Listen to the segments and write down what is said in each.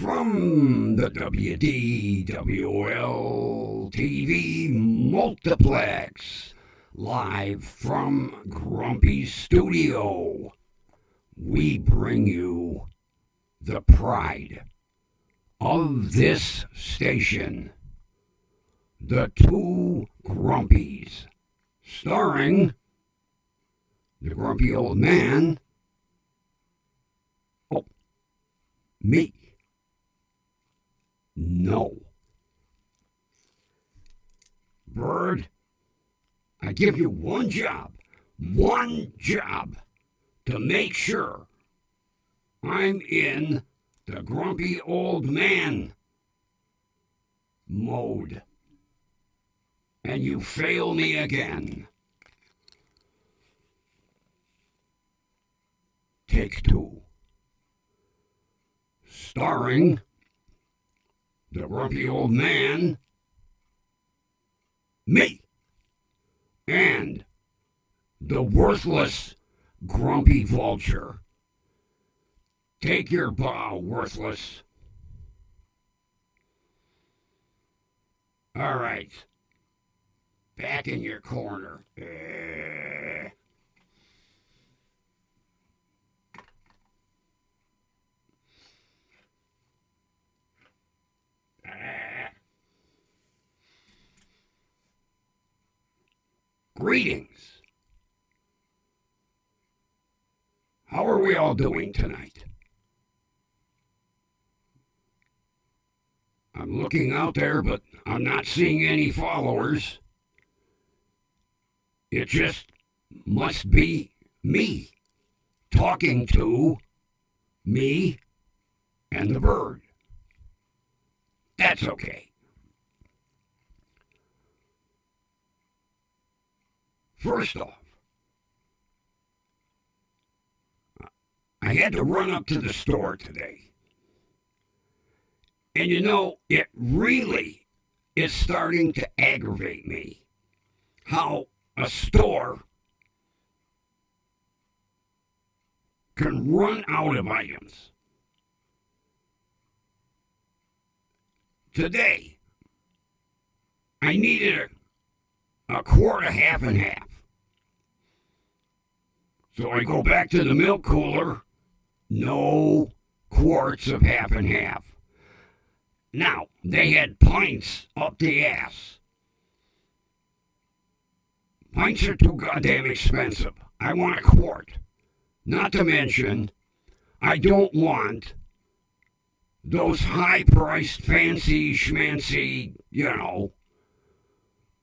From the WDWL TV Multiplex, live from Grumpy's studio, we bring you the pride of this station, the Two Grumpies, starring the grumpy old man, me. No. Bird, I give you one job to make sure I'm in the grumpy old man mode. And you fail me again. Take two. Starring the grumpy old man, me, and the worthless grumpy vulture. Take your bow, worthless. All right. Back in your corner. Greetings. How are we all doing tonight? I'm looking out there, but I'm not seeing any followers. It just must be me talking to me and the bird. That's okay. First off, I had to run up to the store today. And you know, it really is starting to aggravate me how a store can run out of items. Today, I needed a quart of half and half. So I go back to the milk cooler, no quarts of half and half. Now, they had pints up the ass. Pints are too goddamn expensive. I want a quart. Not to mention, I don't want those high-priced, fancy, schmancy,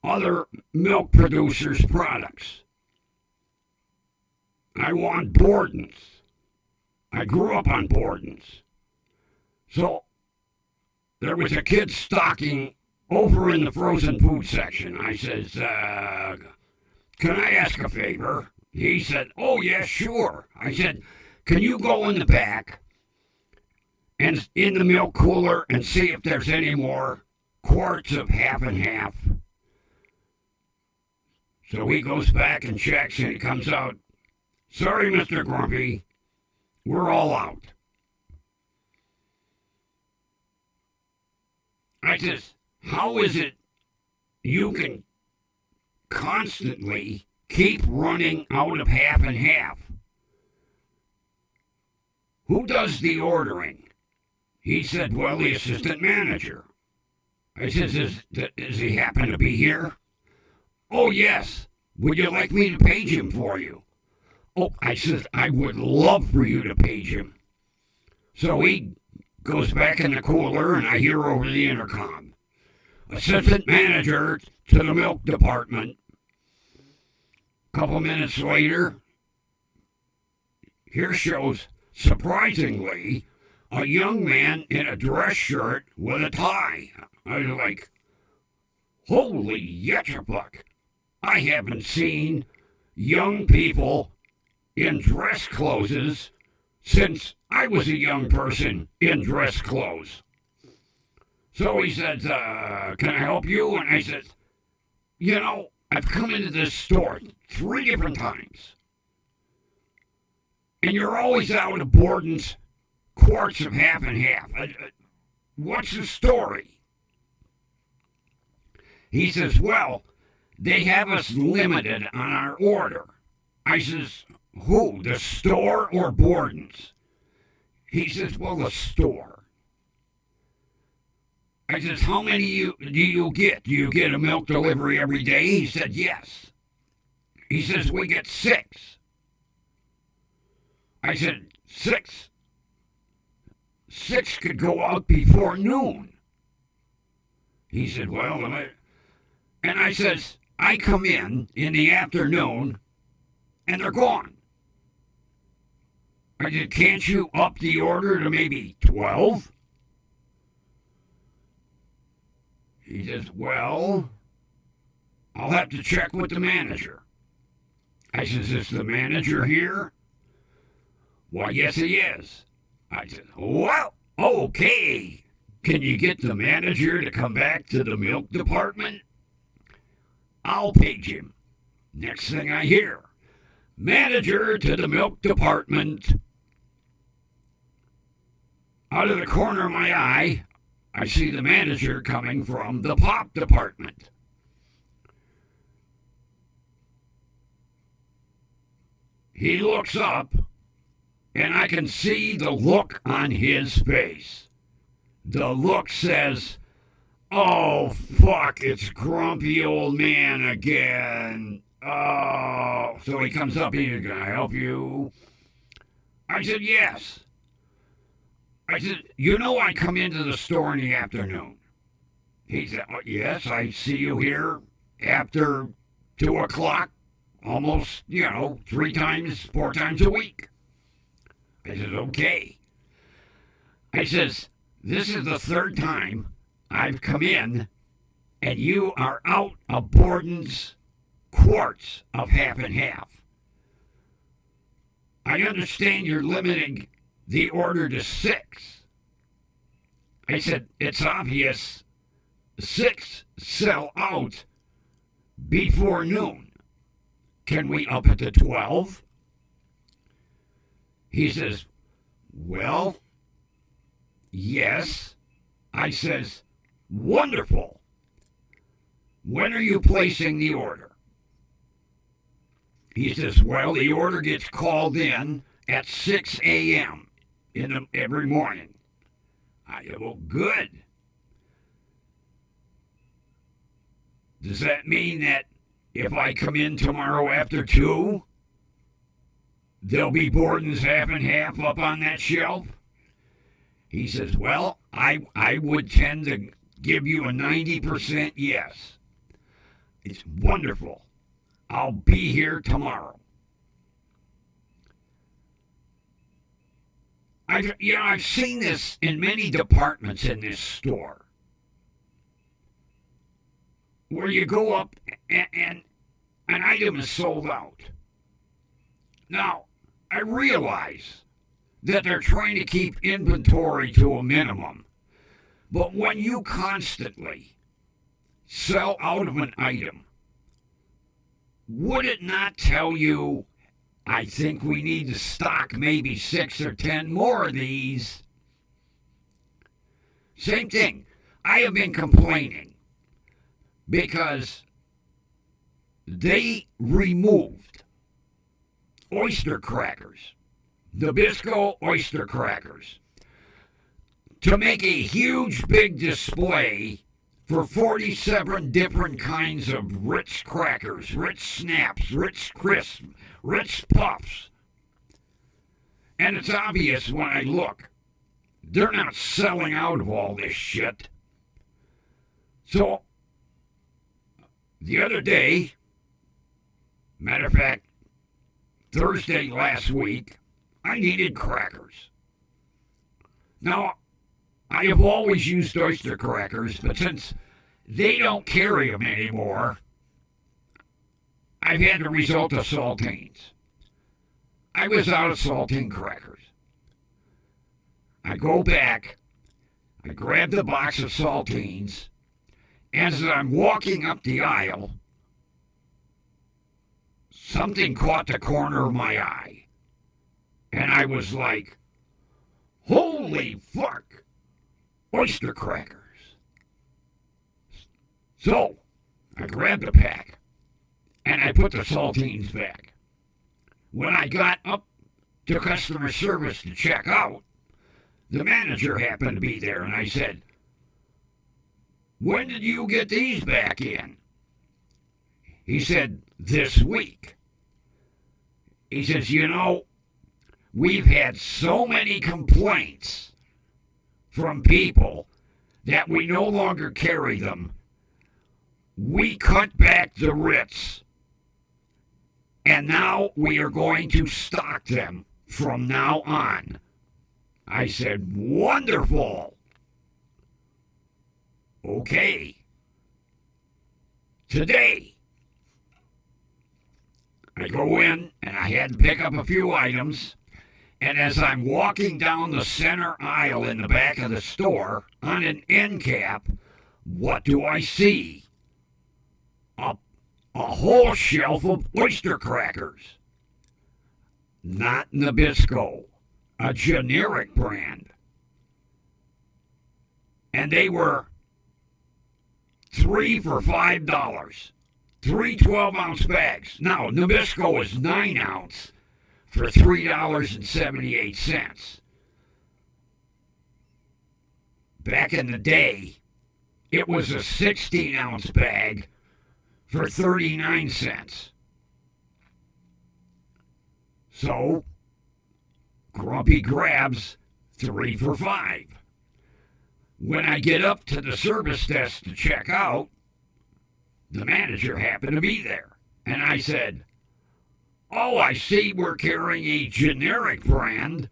other milk producers' products. I want Borden's. I grew up on Borden's. So there was a kid stocking over in the frozen food section. I says, can I ask a favor? He said, oh, yeah, sure. I said, can you go in the back and in the milk cooler and see if there's any more quarts of half and half? So he goes back and checks, and it comes out, sorry, Mr. Grumpy, we're all out. I says, how is it you can constantly keep running out of half and half? Who does the ordering? He said, well, the assistant manager. I says, does he happen to be here? Oh, yes. Would you like me to page him for you? Oh, I said, I would love for you to page him. So he goes back in the cooler, and I hear over the intercom, assistant manager to the milk department. A couple minutes later, here shows, surprisingly, a young man in a dress shirt with a tie. I was like, holy yetchabuck. I haven't seen young people in dress clothes since I was a young person in dress clothes. So he said, can I help you? And I said, I've come into this store 3 different times. And you're always out of Borden's quarts of half and half. what's the story? He says, well, they have us limited on our order. I says, who, the store or Borden's? He says, well, the store. I says, how many do you get? Do you get a milk delivery every day? He said, yes. He says, we get 6. I said, 6? 6 could go out before noon. He said, well, and I says, I come in the afternoon, and they're gone. I said, can't you up the order to maybe 12? He says, well, I'll have to check with the manager. I says, is the manager here? Well, yes, he is. I said, well, okay. Can you get the manager to come back to the milk department? I'll page him. Next thing I hear, manager to the milk department. Out of the corner of my eye, I see the manager coming from the pop department. He looks up, and I can see the look on his face. The look says, oh, fuck, it's grumpy old man again. Oh, so he comes up, he says, can I help you? I said, yes. I said, you know I come into the store in the afternoon. He said, oh, yes, I see you here after 2 o'clock, almost, 3 times, 4 times a week. I said, okay. I says, this is the 3rd time I've come in, and you are out of Borden's quarts of half and half. I understand you're limiting the order to 6. I said, it's obvious 6 sell out before noon. Can we up it to 12? He says, well, yes. I says, wonderful. When are you placing the order? He says, well, the order gets called in at 6 a.m. Every morning. I said, well, good. Does that mean that if I come in tomorrow after 2, there'll be Borden's half and half up on that shelf? He says, well, I would tend to give you a 90% yes. It's wonderful. I'll be here tomorrow. I've seen this in many departments in this store, where you go up and an item is sold out. Now, I realize that they're trying to keep inventory to a minimum, but when you constantly sell out of an item, would it not tell you, I think we need to stock maybe 6 or 10 more of these? Same thing. I have been complaining because they removed oyster crackers, Nabisco oyster crackers, to make a huge big display for 47 different kinds of Ritz crackers, Ritz Snaps, Ritz Crisp, Ritz Puffs. And it's obvious when I look, they're not selling out of all this shit. So, the other day, matter of fact, Thursday last week, I needed crackers. Now, I have always used oyster crackers, but since they don't carry them anymore, I've had to resort to saltines. I was out of saltine crackers. I go back, I grab the box of saltines, and as I'm walking up the aisle, something caught the corner of my eye. And I was like, holy fuck. oyster crackers. So I grabbed a pack and I put the saltines back. When I got up to customer service to check out, the manager happened to be there, and I said, "When did you get these back in?" He said, "This week." He says, "You know, we've had so many complaints from people that we no longer carry them. We cut back the Ritz, and now we are going to stock them from now on." I said, "Wonderful. Okay. Today, I go in and I had to pick up a few items, and as I'm walking down the center aisle in the back of the store on an end cap, what do I see? A whole shelf of oyster crackers. Not Nabisco, a generic brand. And they were 3 for $5. 3 12-ounce bags. Now, Nabisco is 9 ounce for $3.78. Back in the day, it was a 16-ounce bag for 39 cents. So, Grumpy grabs 3 for $5. When I get up to the service desk to check out, the manager happened to be there. And I said, "Oh, I see we're carrying a generic brand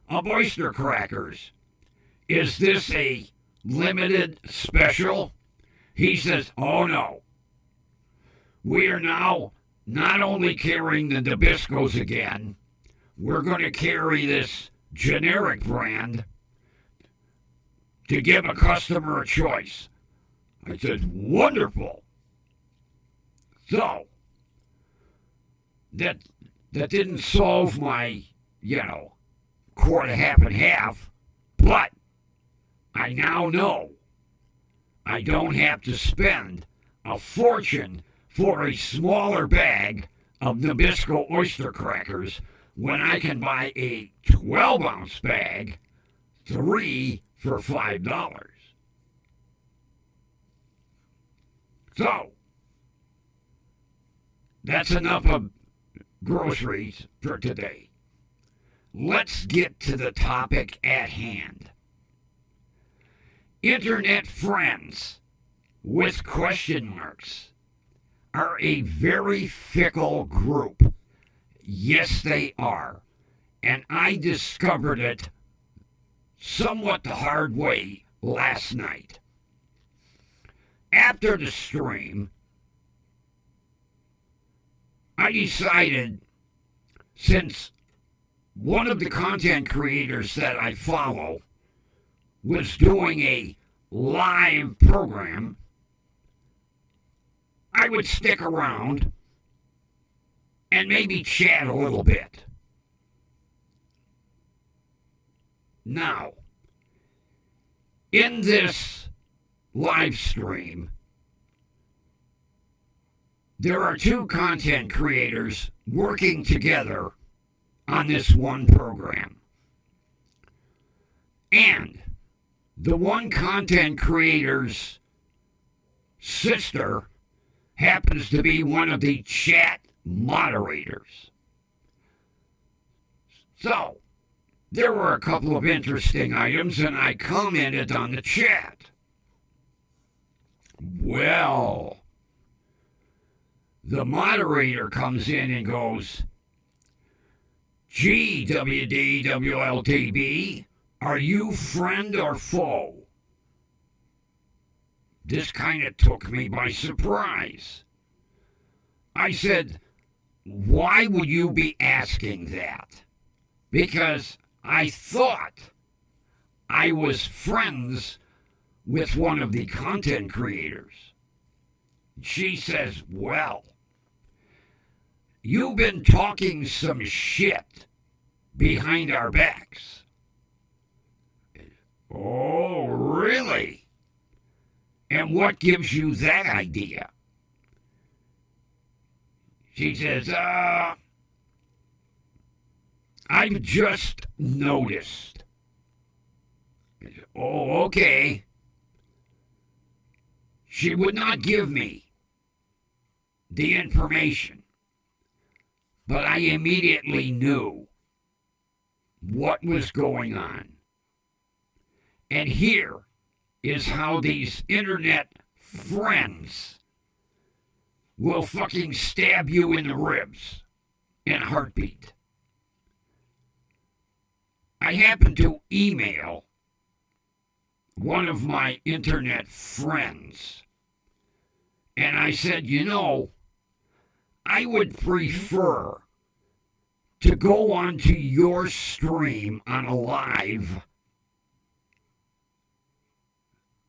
of oyster crackers. Is this a limited special?" He says, "Oh, no. We are now not only carrying the Nabiscos again, we're going to carry this generic brand to give a customer a choice." I said, "Wonderful." So, that didn't solve my, quart of half and half, but I now know I don't have to spend a fortune for a smaller bag of Nabisco oyster crackers when I can buy a 12-ounce bag, 3 for $5. So, that's enough of groceries for today. Let's get to the topic at hand. Internet friends with question marks are a very fickle group. Yes, they are. And I discovered it somewhat the hard way last night. After the stream, I decided, since one of the content creators that I follow was doing a live program, I would stick around and maybe chat a little bit. Now, in this live stream, there are 2 content creators working together on this one program. And the one content creator's sister happens to be one of the chat moderators. So, there were a couple of interesting items, and I commented on the chat. Well, the moderator comes in and goes, "Gee, WDWL are you friend or foe?" This kind of took me by surprise. I said, "Why would you be asking that?" Because I thought I was friends with one of the content creators. She says, "Well, you've been talking some shit behind our backs." Oh, really? And what gives you that idea? She says, I've just noticed. Oh, okay. She would not give me the information, but I immediately knew what was going on. And here is how these internet friends will fucking stab you in the ribs in a heartbeat. I happened to email one of my internet friends, and I said, you know, I would prefer to go onto your stream on a live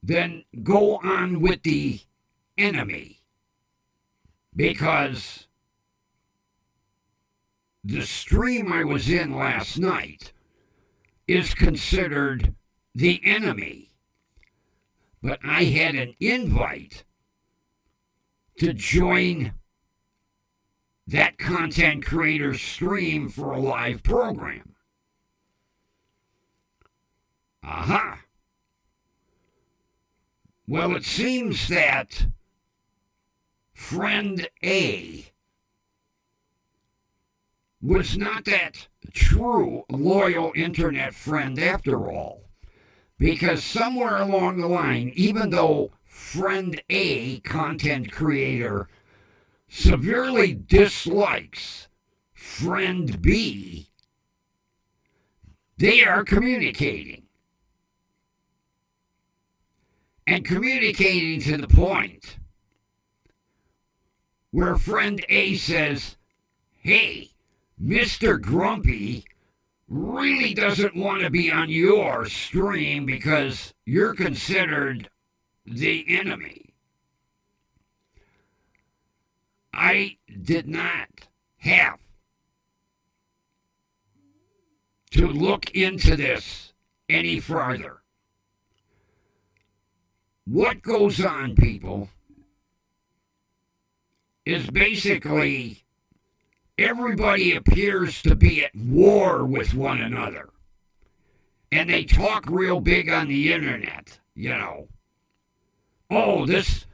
than go on with the enemy, because the stream I was in last night is considered the enemy. But I had an invite to join that content creator's stream for a live program. Aha. Well, it seems that friend A was not that true loyal internet friend after all. Because somewhere along the line, even though friend A, content creator, severely dislikes friend B, they are communicating. And communicating to the point where friend A says, hey, Mr. Grumpy really doesn't want to be on your stream because you're considered the enemy. I did not have to look into this any further. What goes on, people, is basically everybody appears to be at war with one another. And they talk real big on the internet, you know. Oh, this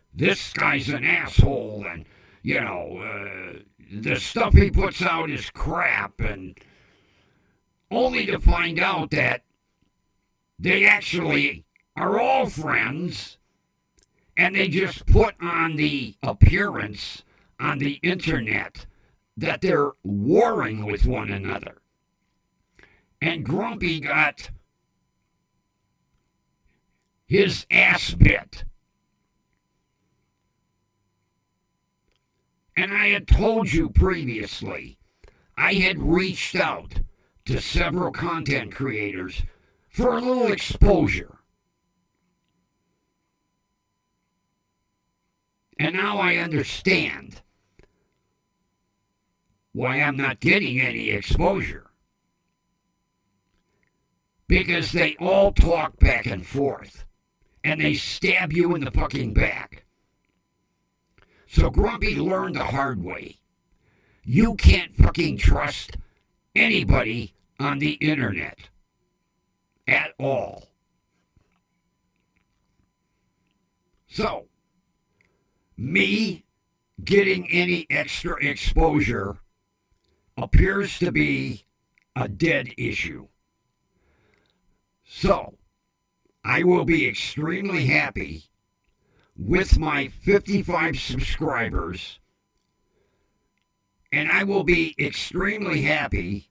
guy's an asshole, and, you know, the stuff he puts out is crap, and only to find out that they actually are all friends, and they just put on the appearance on the internet that they're warring with one another. And Grumpy got his ass bit. And I had told you previously, I had reached out to several content creators for a little exposure. And now I understand why I'm not getting any exposure. Because they all talk back and forth. And they stab you in the fucking back. So Grumpy learned the hard way. You can't fucking trust anybody on the internet. At all. So, me getting any extra exposure appears to be a dead issue. So, I will be extremely happy with my 55 subscribers, and I will be extremely happy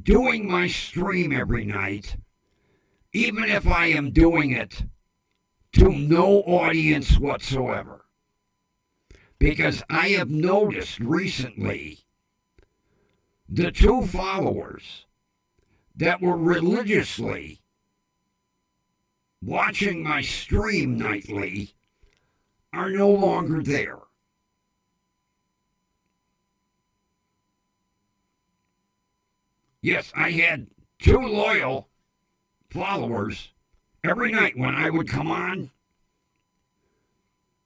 doing my stream every night, even if I am doing it to no audience whatsoever. Because I have noticed recently the two followers that were religiously watching my stream nightly are no longer there. Yes, I had two loyal followers, every night when I would come on,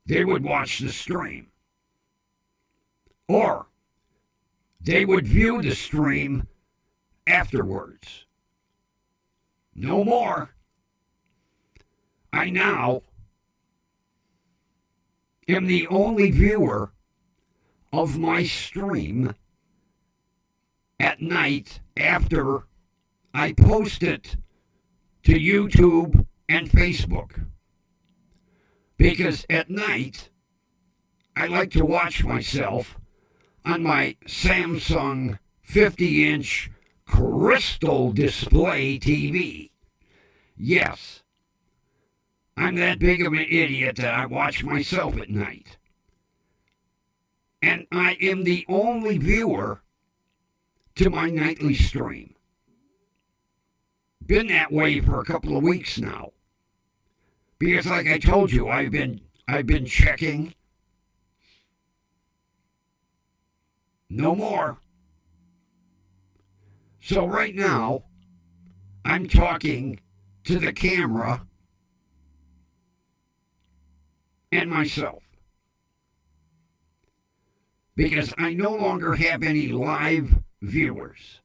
they would watch the stream. Or they would view the stream afterwards. No more. I now am the only viewer of my stream at night after I post it to YouTube and Facebook. Because at night, I like to watch myself on my Samsung 50-inch crystal display TV. Yes, I'm that big of an idiot that I watch myself at night. And I am the only viewer to my nightly stream. Been that way for a couple of weeks now. Because like I told you, I've been checking. No more. So right now, I'm talking to the camera and myself. Because I no longer have any live viewers.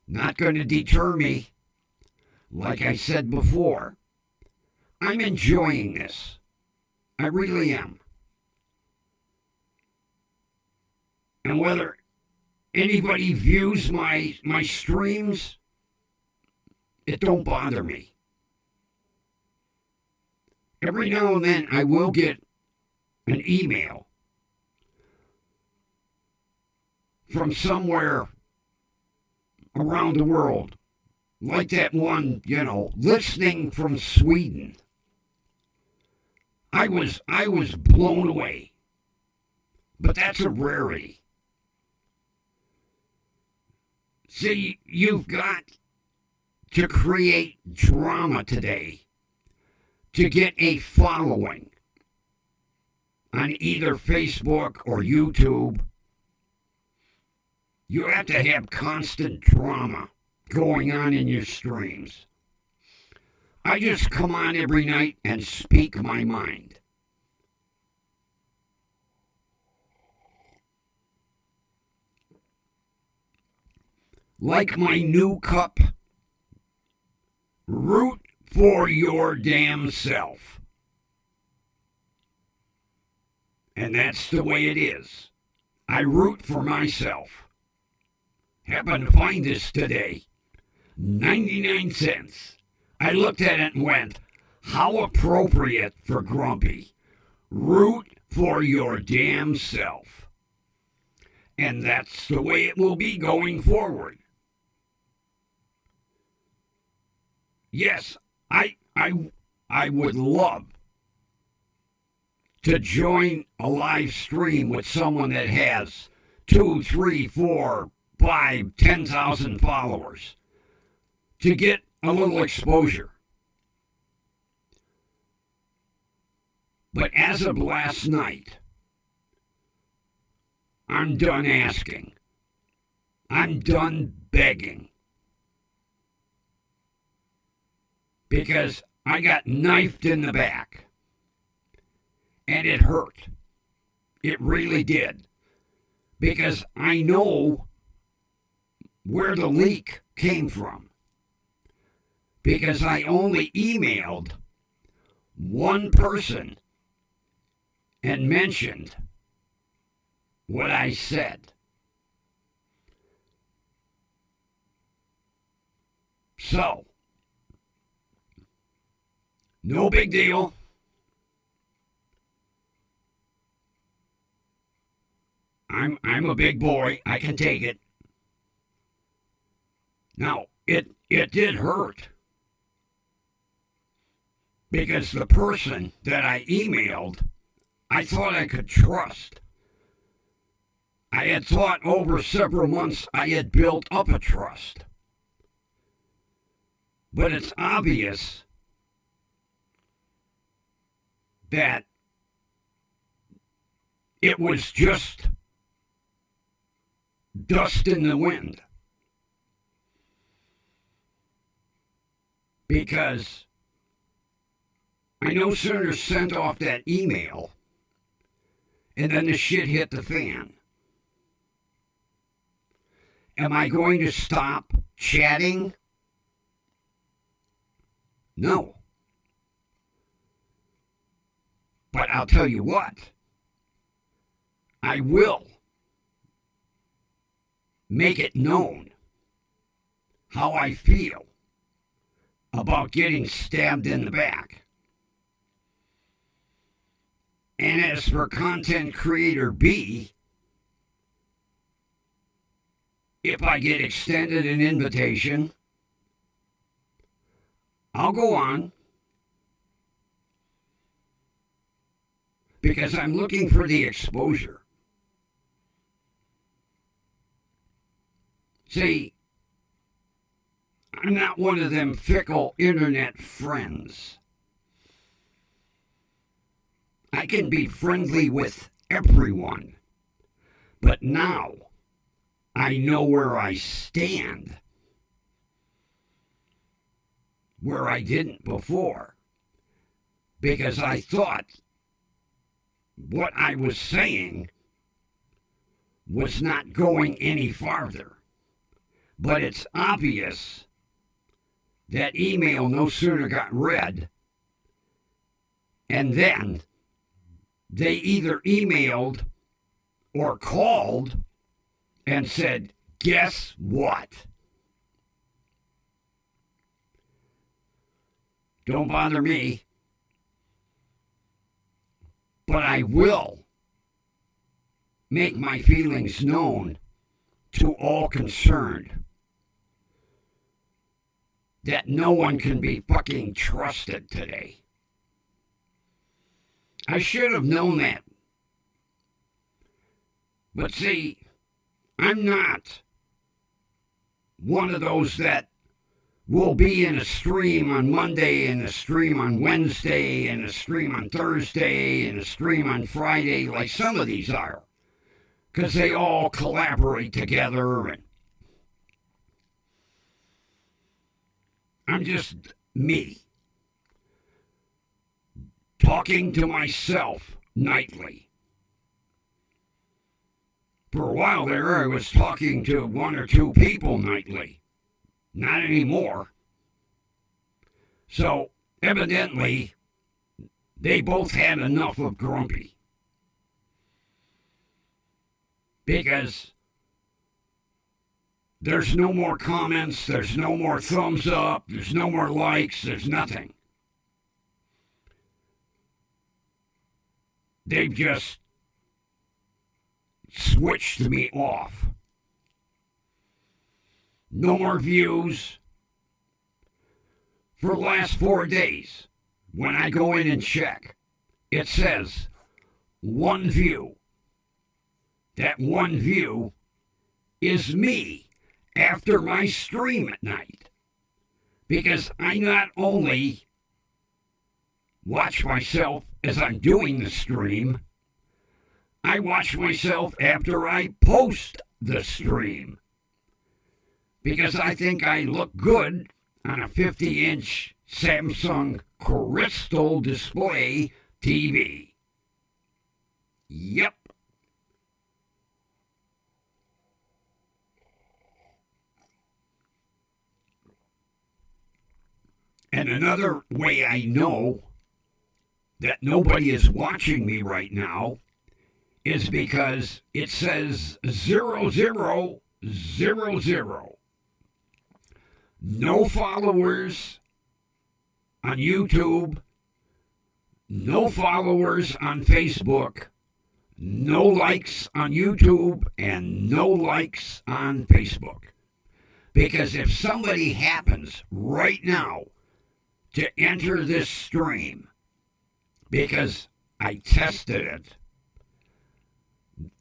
Not going to deter me. Like I said before, I'm enjoying this. I really am. And whether anybody views my streams, it don't bother me. Every now and then I will get an email from somewhere around the world. Like that one, listening from Sweden. I was blown away. But that's a rarity. See, you've got to create drama today to get a following on either Facebook or YouTube. You have to have constant drama going on in your streams. I just come on every night and speak my mind. Like my new cup, root for your damn self. And that's the way it is. I root for myself. Happened to find this today. 99 cents. I looked at it and went, how appropriate for Grumpy. Root for your damn self. And that's the way it will be going forward. Yes, I would love to join a live stream with someone that has 2, 3, 4, 5, 10,000 followers to get a little exposure. But as of last night, I'm done asking. I'm done begging. Because I got knifed in the back. And it hurt. It really did. Because I know where the leak came from. Because I only emailed one person and mentioned what I said. So, no big deal. I'm a big boy. I can take it. Now, it did hurt. Because the person that I emailed, I thought I could trust. I had thought over several months I had built up a trust. But it's obvious that it was just dust in the wind. Because I no sooner sent off that email and then the shit hit the fan. Am I going to stop chatting? No. But I'll tell you what, I will make it known how I feel about getting stabbed in the back. And as for content creator B, if I get extended an invitation, I'll go on. Because I'm looking for the exposure. See, I'm not one of them fickle internet friends. I can be friendly with everyone, but now I know where I stand, where I didn't before, because I thought what I was saying was not going any farther. But it's obvious that email no sooner got read, and then they either emailed or called and said, guess what? Don't bother me. But I will make my feelings known to all concerned that no one can be fucking trusted today. I should have known that. But see, I'm not one of those that will be in a stream on Monday and a stream on Wednesday and a stream on Thursday and a stream on Friday like some of these are. Because they all collaborate together, and I'm just me. Talking to myself nightly. For a while there, I was talking to one or two people nightly. Not anymore. So, evidently, they both had enough of Grumpy. Because there's no more comments, there's no more thumbs up, there's no more likes, there's nothing. They've just switched me off. No more views. For the last 4 days, when I go in and check, it says 1 view. That 1 view is me after my stream at night. Because I not only watch myself as I'm doing the stream, I watch myself after I post the stream. Because I think I look good on a 50-inch Samsung Crystal Display TV. Yep. And another way I know that nobody is watching me right now is because it says 0000. No followers on YouTube, no followers on Facebook, no likes on YouTube, and no likes on Facebook. Because if somebody happens right now to enter this stream, because I tested it,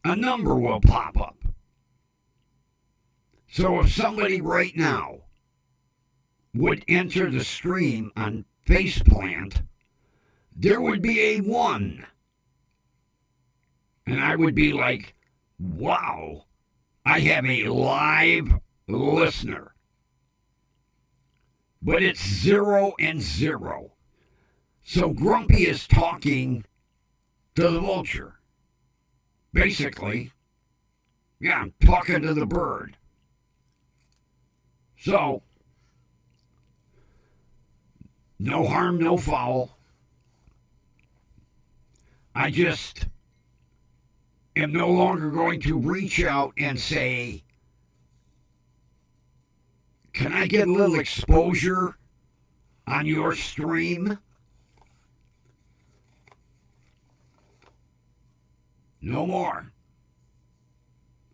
a number will pop up. So if somebody right now would enter the stream on Faceplant, there would be a 1. And I would be like, wow, I have a live listener. But it's 0 and 0. So Grumpy is talking to the vulture. Basically, yeah, I'm talking to the bird. So, no harm, no foul. I just am no longer going to reach out and say, can I get a little exposure on your stream? No more.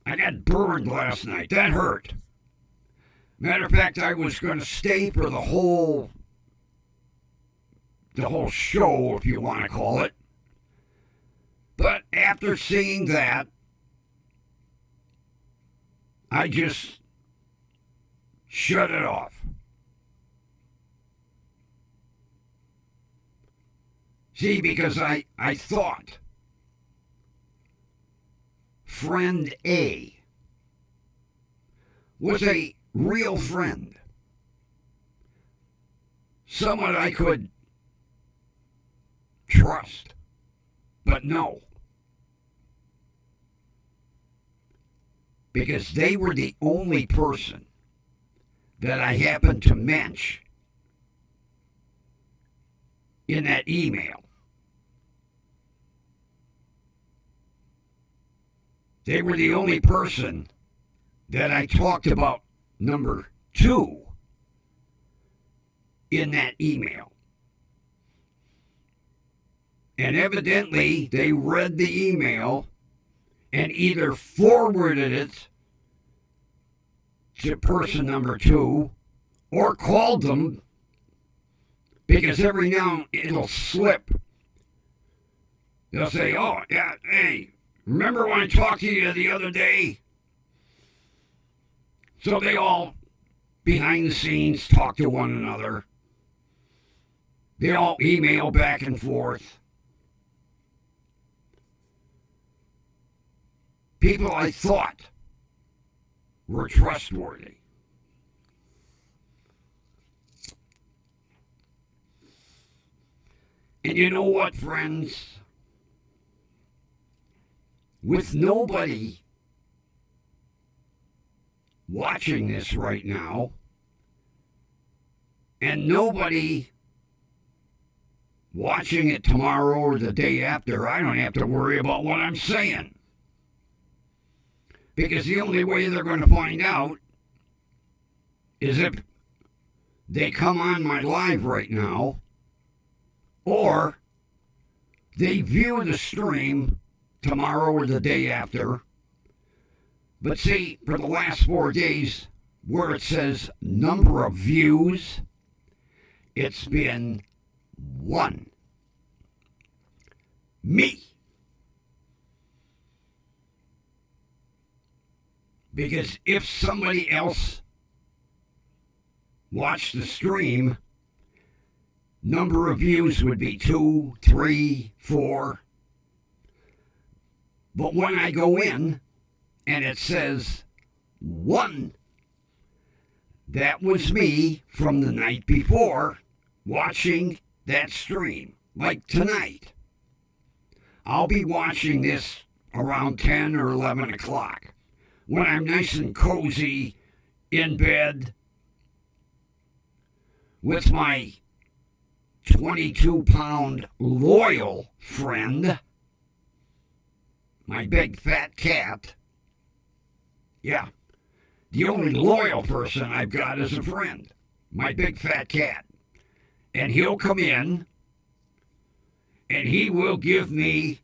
I got burned last night. That hurt. Matter of fact, I was going to stay for the whole show, if you want to call it. But after seeing that, I just shut it off. See, because I thought friend A was a real friend. Someone I could trust. But no. Because they were the only person that I happened to mention in that email. They were the only person that I talked about number 2 in that email. And evidently, they read the email and either forwarded it to person number 2 or called them, because every now it'll slip. They'll say, oh, yeah, hey, remember when I talked to you the other day? So they all, behind the scenes, talk to one another. They all email back and forth. People I thought were trustworthy. And you know what, friends? With nobody watching this right now, and nobody watching it tomorrow or the day after, I don't have to worry about what I'm saying. Because the only way they're going to find out is if they come on my live right now, or they view the stream tomorrow or the day after. But see, for the last 4 days, where it says number of views, it's been 1. Me. Because if somebody else watched the stream, number of views would be 2, 3, 4. But when I go in and it says 1, that was me from the night before watching that stream. Like tonight. I'll be watching this around 10 or 11 o'clock. When I'm nice and cozy in bed with my 22-pound loyal friend, my big fat cat. Yeah, the only loyal person I've got is a friend, my big fat cat. And he'll come in and he will give me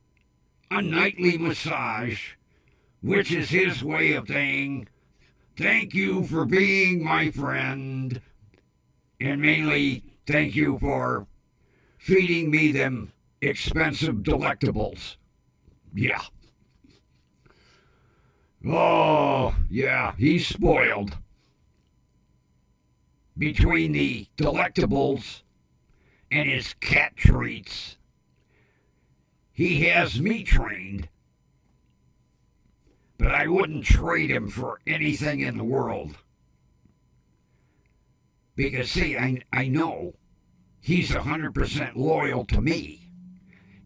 a nightly massage, which is his way of saying, thank you for being my friend, and mainly thank you for feeding me them expensive delectables. Yeah. Oh, yeah, he's spoiled. Between the delectables and his cat treats, he has me trained. But but I wouldn't trade him for anything in the world. Because, see, I know he's 100% loyal to me.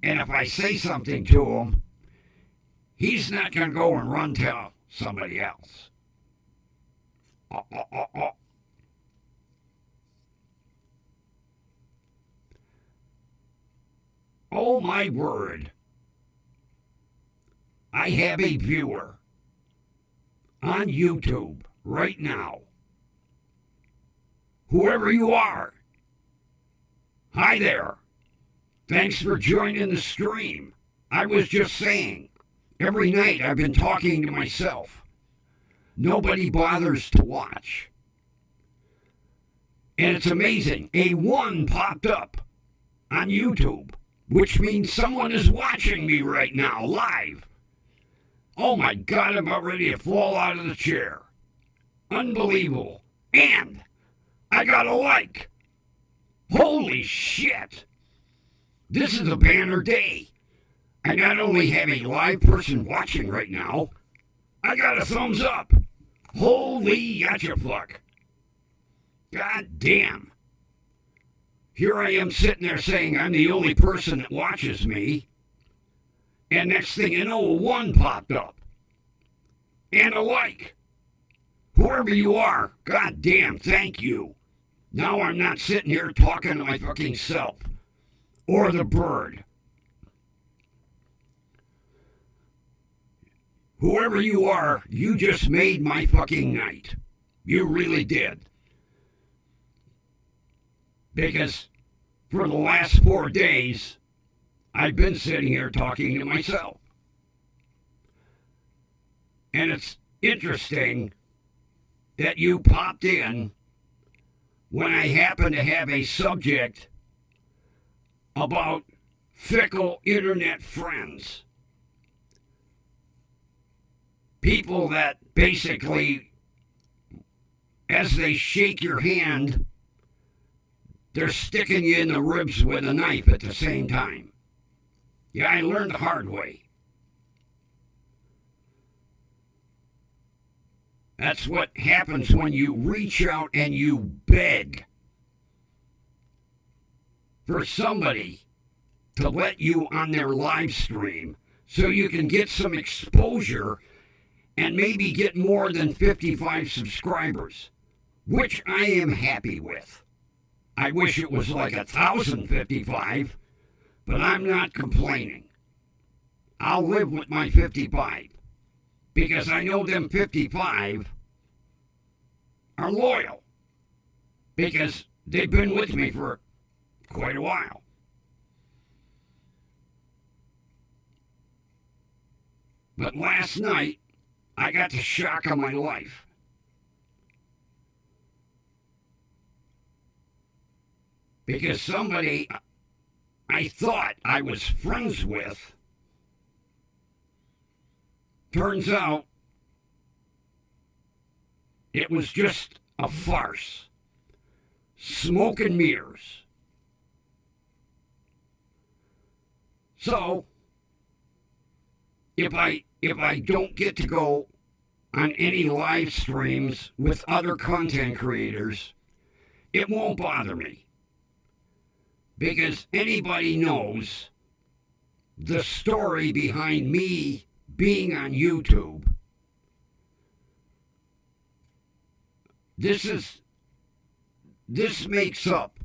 And if I say something to him, he's not going to go and run tell somebody else. Oh, my word. I have a viewer on YouTube right now. Whoever you are, hi there. Thanks for joining the stream. I was just saying, every night I've been talking to myself. Nobody bothers to watch. And it's amazing. A 1 popped up on YouTube, which means someone is watching me right now, live. Oh my God, I'm about ready to fall out of the chair. Unbelievable. And I got a like. Holy shit. This is a banner day. I not only have a live person watching right now, I got a thumbs up. Holy yatchafuck. God damn. Here I am sitting there saying I'm the only person that watches me. And next thing you know, a 1 popped up. And a like. Whoever you are, god damn, thank you. Now I'm not sitting here talking to my fucking self. Or the bird. Whoever you are, you just made my fucking night. You really did. Because for the last 4 days, I've been sitting here talking to myself. And it's interesting that you popped in when I happen to have a subject about fickle internet friends. People that basically, as they shake your hand, they're sticking you in the ribs with a knife at the same time. Yeah, I learned the hard way. That's what happens when you reach out and you beg for somebody to let you on their live stream so you can get some exposure and maybe get more than 55 subscribers, which I am happy with. I wish it was like 1,055, but I'm not complaining. I'll live with my 55 because I know them 55 are loyal because they've been with me for quite a while. But last night, I got the shock of my life. Because somebody I thought I was friends with, turns out it was just a farce. Smoke and mirrors. So, if I don't get to go on any live streams with other content creators, it won't bother me. Because anybody knows the story behind me being on YouTube. This makes up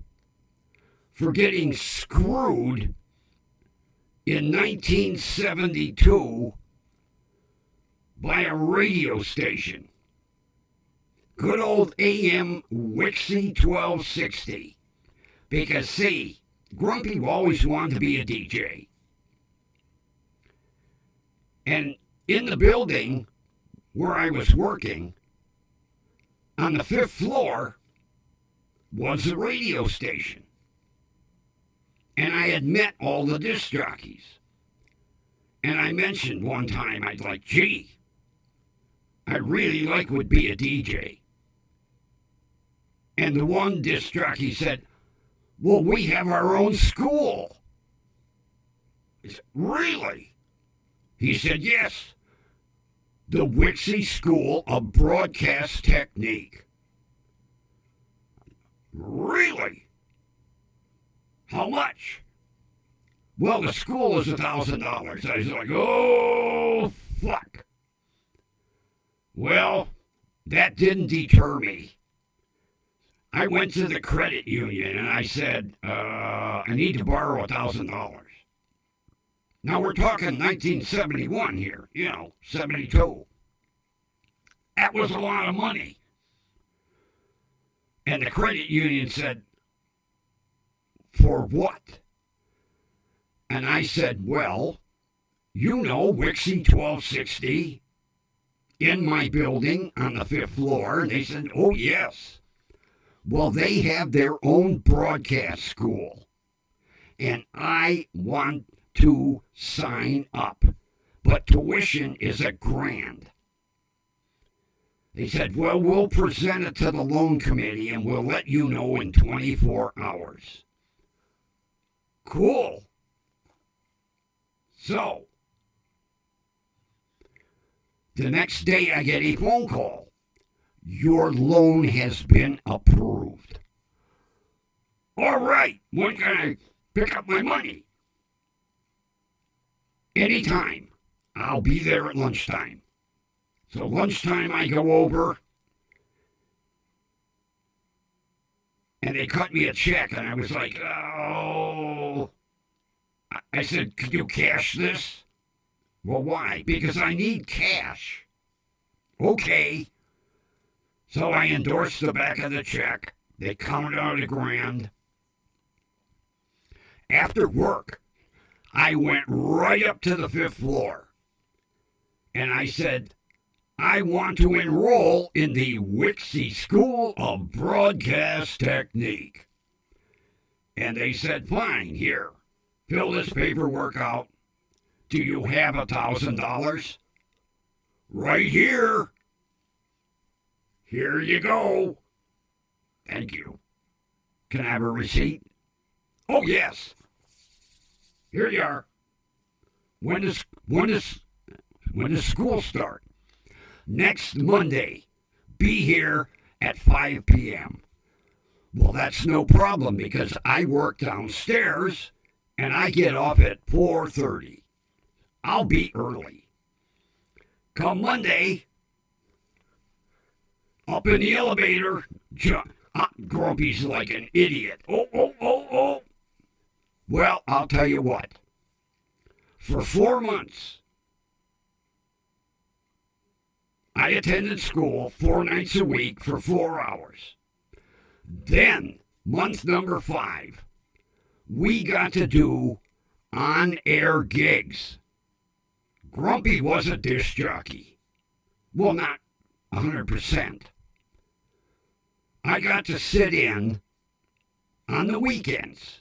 for getting screwed in 1972 by a radio station. Good old AM Wixie 1260. Because, see, Grumpy always wanted to be a DJ. And in the building where I was working, on the 5th floor, was a radio station. And I had met all the disc jockeys. And I mentioned one time, I'd like, gee, I really like would be a DJ. And the one disc jockey said, well, we have our own school. I said, really? He said, yes. the Wixie School of Broadcast Technique. Really? How much? Well, the school is $1,000. I was like, oh, fuck. Well, that didn't deter me. I went to the credit union and I said, I need to borrow $1,000. Now we're talking 1971 here, 72. That was a lot of money. And the credit union said, for what? And I said, well, Wixie 1260 in my building on the 5th floor. And they said, oh, yes. Well, they have their own broadcast school. And I want to sign up. But tuition is $1,000. They said, well, we'll present it to the loan committee and we'll let you know in 24 hours. Cool. So, the next day I get a phone call. Your loan has been approved. All right, when can I pick up my money? Anytime. I'll be there at lunchtime. So lunchtime I go over and they cut me a check and I was like, oh. I said, could you cash this? Well, why? Because I need cash. Okay. So I endorsed the back of the check. They counted out $1,000. After work, I went right up to the 5th floor. And I said, I want to enroll in the Wixie School of Broadcast Technique. And they said, fine, here, fill this paperwork out. Do you have $1,000? Right here. Here you go. Thank you. Can I have a receipt? Oh, yes. Here you are. When does school start? Next Monday. Be here at 5 p.m. Well, that's no problem because I work downstairs and I get off at 4:30. I'll be early. Come Monday, up in the elevator, Grumpy's like an idiot. Oh. Well, I'll tell you what. For 4 months, I attended school 4 nights a week for 4 hours. Then, month number 5, we got to do on-air gigs. Grumpy was a disc jockey. Well, not 100%. I got to sit in on the weekends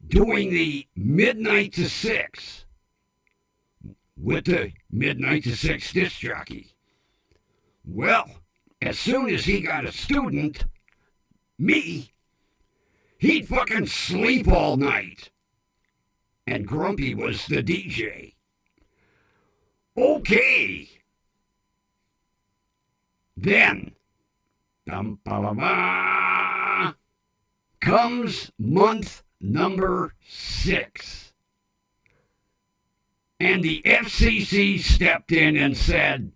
doing the midnight to 6 with the midnight to 6 disc jockey. Well, as soon as he got a student, me, he'd fucking sleep all night. And Grumpy was the DJ. Okay. Then, comes month number 6. And the FCC stepped in and said,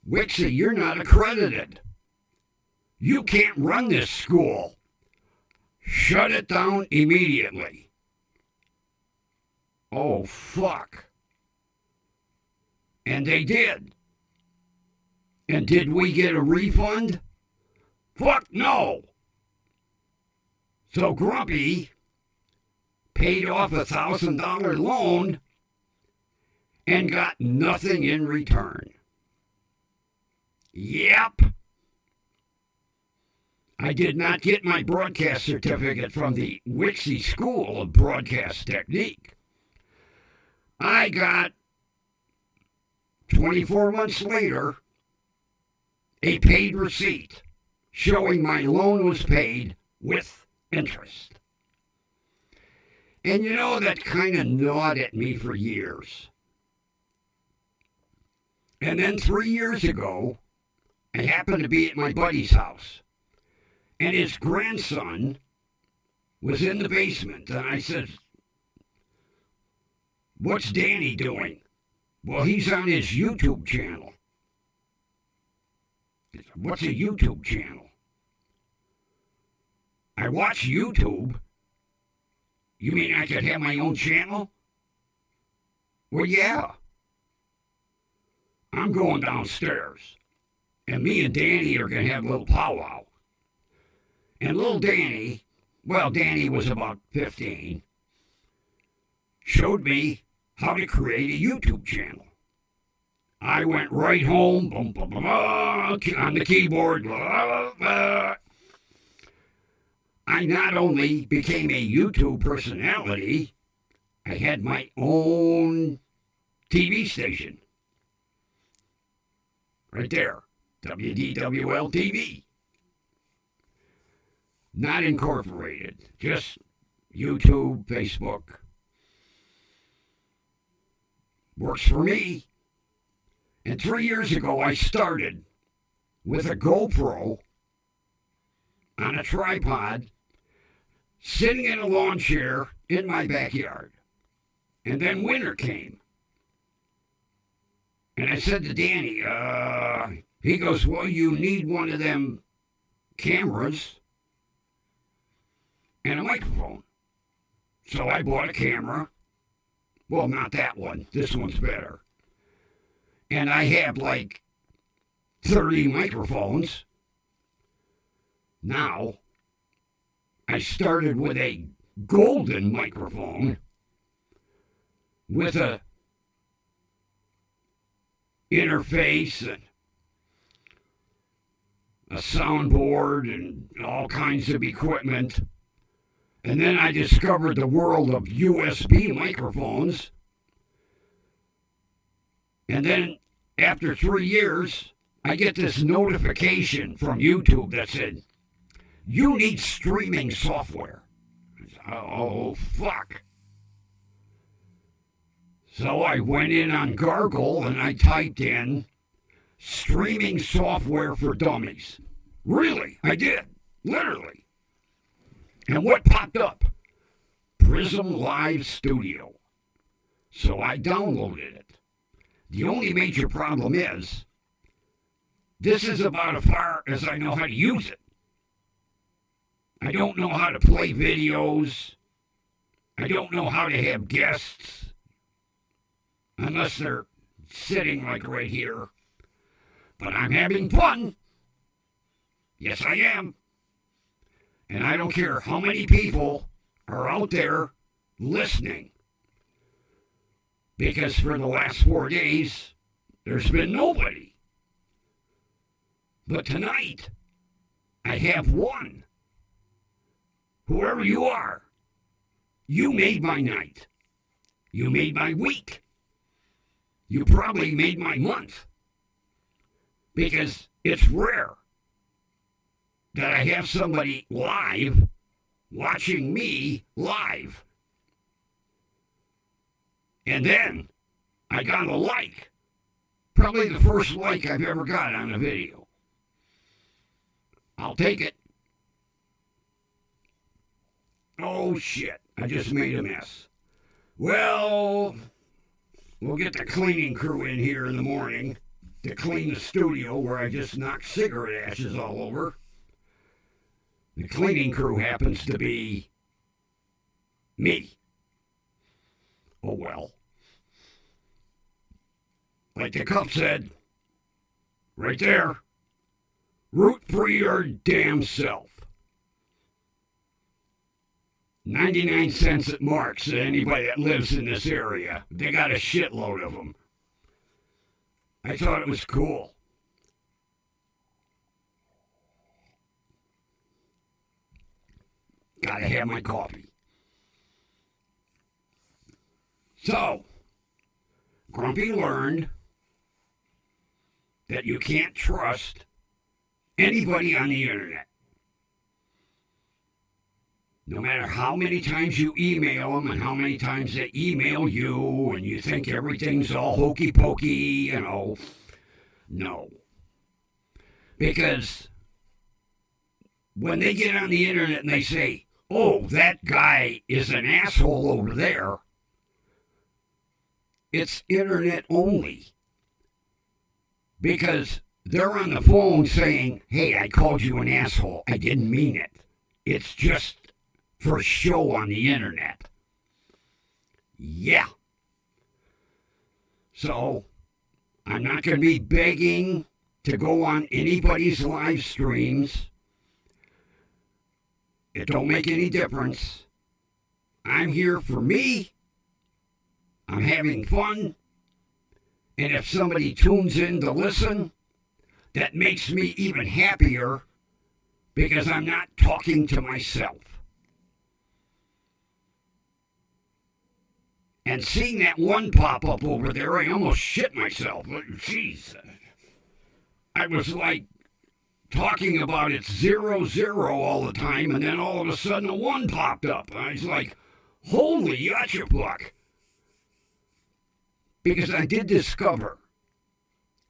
Wixie, you're not accredited. You can't run this school. Shut it down immediately. Oh, fuck. And they did. And did we get a refund? Fuck no. So Grumpy paid off $1,000 loan and got nothing in return. Yep. I did not get my broadcast certificate from the Wixie School of Broadcast Technique. I got, 24 months later, a paid receipt showing my loan was paid with interest. And that kind of gnawed at me for years. And then 3 years ago, I happened to be at my buddy's house. And his grandson was in the basement. And I said, "What's Danny doing?" "Well, he's on his YouTube channel." "What's a YouTube channel?" "I watch YouTube." "You mean I could have my own channel?" "Well, yeah." "I'm going downstairs. And me and Danny are going to have a little powwow." And little Danny, well, Danny was about 15, showed me how to create a YouTube channel. I went right home, boom, boom, boom, on the keyboard. I not only became a YouTube personality, I had my own TV station. Right there, WDWL TV. Not incorporated, just YouTube, Facebook. Works for me. And 3 years ago, I started with a GoPro on a tripod, sitting in a lawn chair in my backyard. And then winter came. And I said to Danny, he goes, "Well, you need one of them cameras and a microphone." So I bought a camera. Well, not that one. This one's better. And I have like 30 microphones. Now, I started with a golden microphone with a interface and a soundboard and all kinds of equipment. And then I discovered the world of USB microphones. And then after 3 years, I get this notification from YouTube that said, "You need streaming software." I said, "Oh, fuck." So I went in on Gargle and I typed in streaming software for dummies. Really, I did. Literally. And what popped up? Prism Live Studio. So I downloaded it. The only major problem is, this is about as far as I know how to use it. I don't know how to play videos. I don't know how to have guests, unless they're sitting like right here. But I'm having fun. Yes, I am. And I don't care how many people are out there listening. Because for the last 4 days, there's been nobody. But tonight, I have one. Whoever you are, you made my night. You made my week. You probably made my month. Because it's rare that I have somebody live watching me live. And then I got a like. Probably the first like I've ever got on a video. I'll take it. Oh shit, I just made a mess. Well, we'll get the cleaning crew in here in the morning to clean the studio where I just knocked cigarette ashes all over. The cleaning crew happens to be me. Oh well. Like the cup said, right there, root for your damn self. 99 cents at Mark's to anybody that lives in this area. They got a shitload of them. I thought it was cool. Gotta have my coffee. So, Grumpy learned that you can't trust anybody on the internet. No matter how many times you email them and how many times they email you and you think everything's all hokey pokey, No. Because when they get on the internet and they say, oh, that guy is an asshole over there, it's internet only. Because they're on the phone saying, hey, I called you an asshole. I didn't mean it. It's just for show on the internet. Yeah. So, I'm not going to be begging to go on anybody's live streams. It don't make any difference. I'm here for me. I'm having fun. And if somebody tunes in to listen, that makes me even happier because I'm not talking to myself. And seeing that one pop up over there, I almost shit myself. Jeez. I was like talking about it's 0-0 all the time, and then all of a sudden a one popped up. And I was like, holy yatchabuck. Because I did discover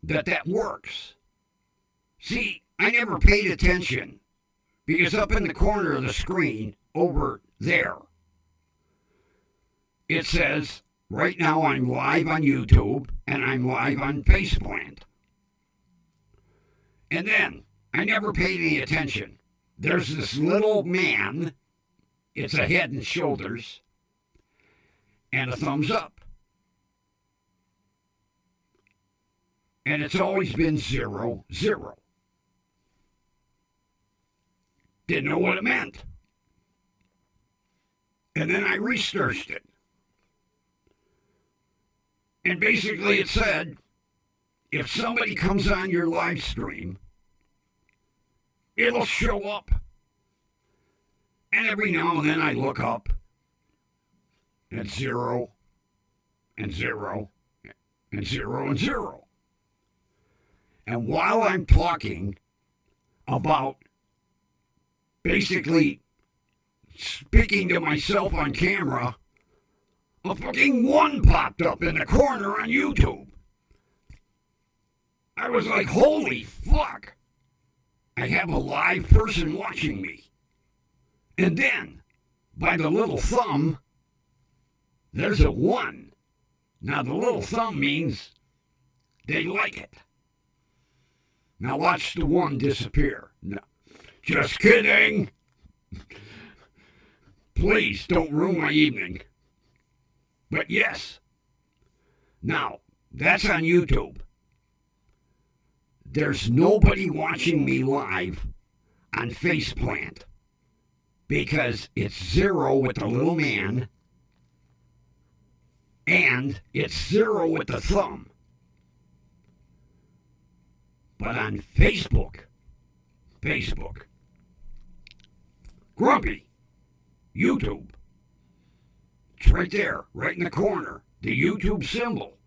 that works. See, I never paid attention because up in the corner of the screen over there, it says, right now I'm live on YouTube and I'm live on Faceplant. And then, I never paid any attention. There's this little man, it's a head and shoulders, and a thumbs up. And it's always been 0-0. Didn't know what it meant. And then I researched it. And basically it said, if somebody comes on your live stream, it'll show up. And every now and then I look up, and it's 0 and 0 and 0 and 0. And while I'm talking about basically speaking to myself on camera, a fucking one popped up in the corner on YouTube. I was like, holy fuck. I have a live person watching me. And then, by the little thumb, there's a 1. Now, the little thumb means they like it. Now watch the 1 disappear. No, just kidding. Please don't ruin my evening. But yes. Now, that's on YouTube. There's nobody watching me live on Faceplant because it's 0 with the little man and it's 0 with the thumb. But on Facebook, Grumpy, YouTube, it's right there, right in the corner, the YouTube symbol.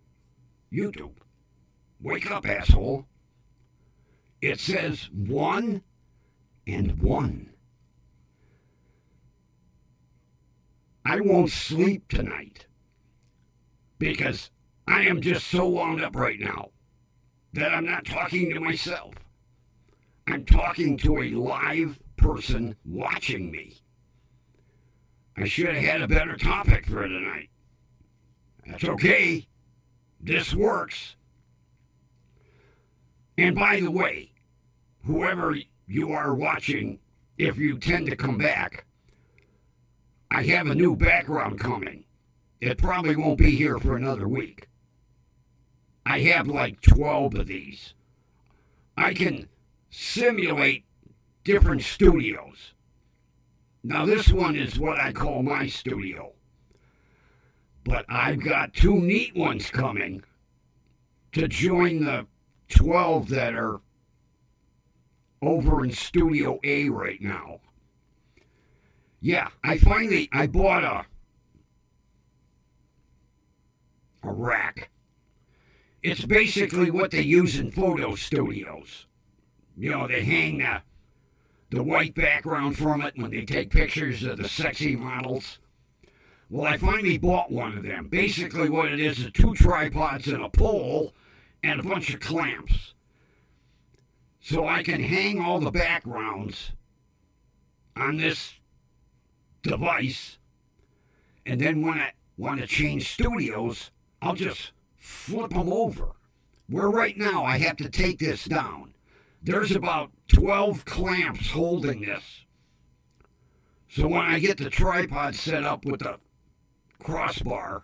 YouTube, wake up, asshole. It says 1 and 1. I won't sleep tonight because I am just so wound up right now that I'm not talking to myself. I'm talking to a live person watching me. I should have had a better topic for tonight. That's okay. This works. And by the way, whoever you are watching, if you tend to come back, I have a new background coming. It probably won't be here for another week. I have like 12 of these. I can simulate different studios. Now this one is what I call my studio. But I've got 2 neat ones coming to join the 12 that are over in Studio A right now. Yeah, I bought a rack. It's basically what they use in photo studios. You know, they hang the white background from it when they take pictures of the sexy models. Well, I finally bought one of them. Basically what it is 2 tripods and a pole and a bunch of clamps. so I can hang all the backgrounds on this device, and then when I want to change studios, I'll just flip them over. Where right now I have to take this down. There's about 12 clamps holding this. So when I get the tripod set up with the crossbar,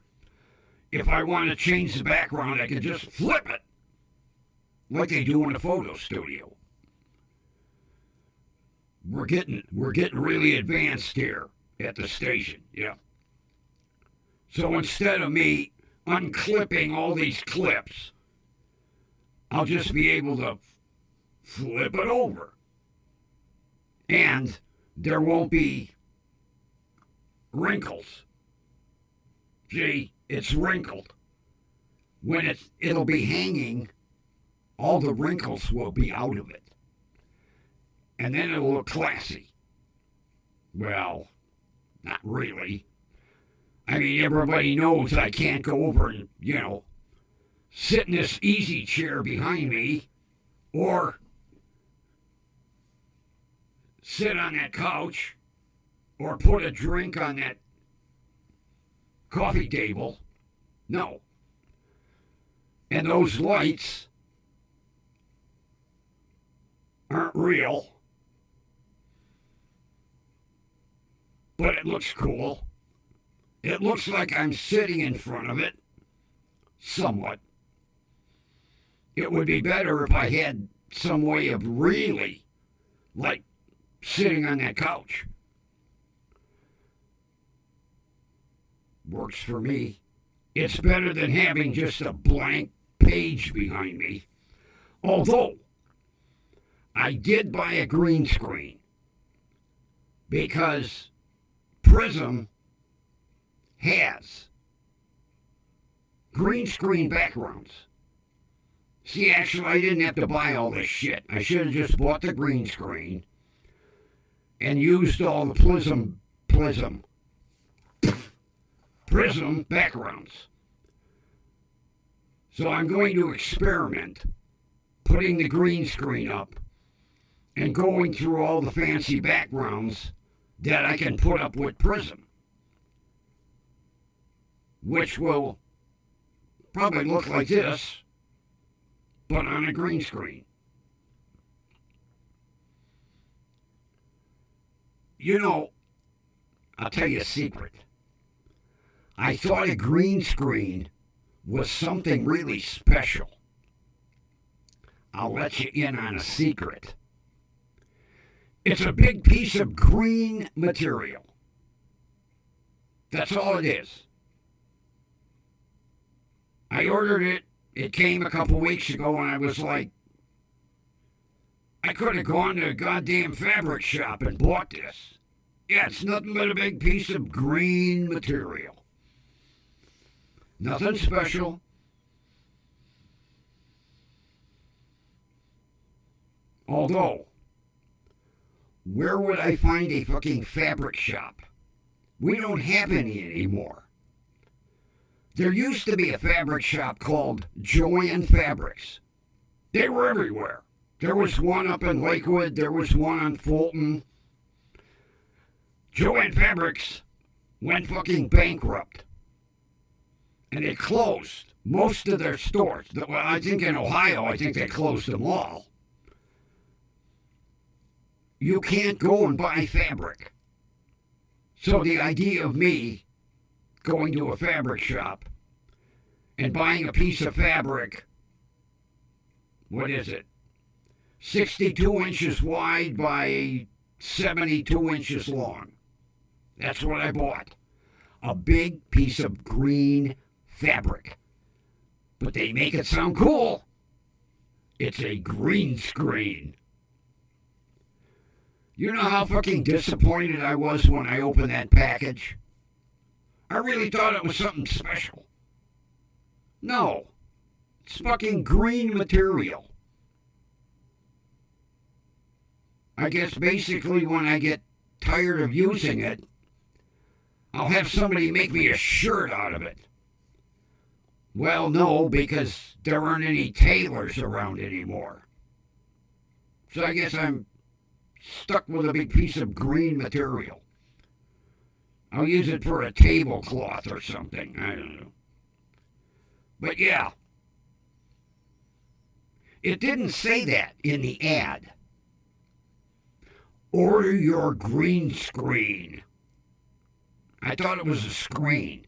if I want to change the background, I can just flip it like they do in a photo studio. We're getting really advanced here at the station, yeah. So instead of me unclipping all these clips, I'll just be able to flip it over. And there won't be wrinkles. See, it's wrinkled. When it'll be hanging, all the wrinkles will be out of it. And then it'll look classy. Well, not really. I mean, everybody knows I can't go over and, sit in this easy chair behind me or sit on that couch or put a drink on that coffee table. No. And those lights aren't real. But it looks cool. It looks like I'm sitting in front of it, somewhat. It would be better if I had some way of really, sitting on that couch. Works for me. It's better than having just a blank page behind me. Although, I did buy a green screen because Prism has green screen backgrounds. See, actually, I didn't have to buy all this shit. I should have just bought the green screen and used all the Prism backgrounds. So I'm going to experiment putting the green screen up and going through all the fancy backgrounds that I can put up with Prism, which will probably look like this, but on a green screen. I'll tell you a secret. I thought a green screen was something really special. I'll let you in on a secret. It's a big piece of green material. That's all it is. I ordered it. It came a couple weeks ago, and I was like, I could have gone to a goddamn fabric shop and bought this. Yeah, it's nothing but a big piece of green material. Nothing special. Although, where would I find a fucking fabric shop? We don't have any anymore. There used to be a fabric shop called Joanne Fabrics. They were everywhere. There was one up in Lakewood. There was one on Fulton. Joanne Fabrics went fucking bankrupt. And they closed most of their stores. Well, I think in Ohio, I think they closed them all. You can't go and buy fabric. So the idea of me going to a fabric shop and buying a piece of fabric, what is it? 62 inches wide by 72 inches long. That's what I bought. A big piece of green fabric. But they make it sound cool. It's a green screen. You know how fucking disappointed I was when I opened that package? I really thought it was something special. No. It's fucking green material. I guess basically when I get tired of using it, I'll have somebody make me a shirt out of it. Well, no, because there aren't any tailors around anymore. So I guess I'm stuck with a big piece of green material. I'll use it for a tablecloth or something. I don't know. But yeah, it didn't say that in the ad. Order your green screen. I thought it was a screen.